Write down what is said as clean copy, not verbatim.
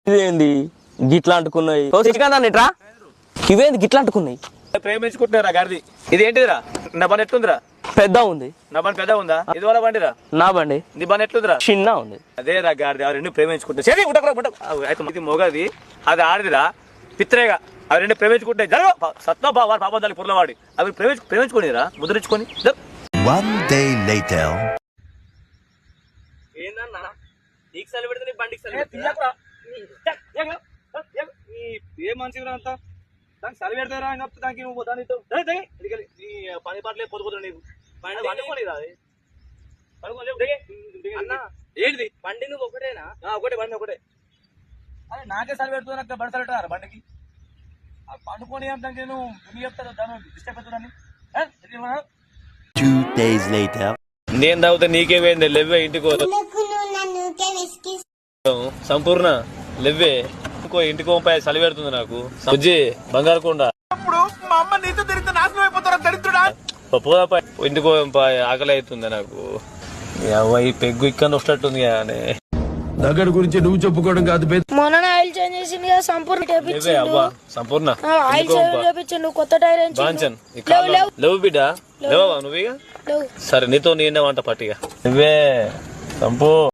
ఇదేంది గిట్లా అంటుకున్నాయి ఇట్రా ఇవేంది గిట్లా అంటుకున్నాయి ప్రేమించుకుంటున్నారా గారిది ఇది ఏంటిదిరా నా బండి ఎట్లుందిరా పెద్ద ఉంది నా బండి పెద్ద ఉందా ఇది వాళ్ళ బండిరా నా బండి నీ బండి ఎట్లుందిరా చిన్న ఉంది అదే రా గారిది అవి రెండు ప్రేమించుకుంటా సరే అయితే ఇది మొగది అది ఆడిదిరా పిత్రేగా అవి రెండు ప్రేమించుకుంటాయి జరగ సత్తా బా వాడు పాపదాలి పుర్లవాడి అవి ప్రేమించుకోనిరా ముద్రించుకొని One day later. ఏందన్నా నీకు సలి పెడితే నీ బండికి సలి ఏ మనిషిరా అంతా దానికి సరి పెడతారా దానికి నువ్వు దానితో నీ పని పాటలే పొద్దుపోతున్నా నీకు వండుకోలేదా ఏంటిది బండి నువ్వు ఒకటేనా ఒకటే బండి ఒకటే అదే నాకే సరి పెడుతున్నా నాకు బండి సరి పెట్టారు బండికి పండుకొని దానికి నేను నువ్వు చెప్తాను దాన్ని డిస్టర్బ్ అవుతుందని 2 days later. నేను తాగితే నీకే పోయింది లెవ్వే ఇంటికో సంపూర్ణ లెవ్వే ఇంకో ఇంటికి పంపాయి చలి పెడుతుంది నాకు బుజ్జి బంగారు కొండ మా అమ్మ నీతో తిరిగితే నాశనం అయిపోతారా దరిద్రుడా పోదాపా ఇంటికి పంపాయి ఆకలి అవుతుంది నాకు ఈ పెగ్గు ఇక్కడ వస్తట్టుంది అని దగ్గర గురించి నువ్వు చెప్పుకోవడం కాదు మొన్న ఆయిల్ చేంజ్ చేసింది కదా సంపూర్ణ సంపూర్ణ ఆయిల్ చేంజ్ చేపించండు కొత్త టైర్ లేవు బిడ్డ లేవా నువ్వు సరే నీతో నేనే వంట పట్టిగా నువ్వే సంపూ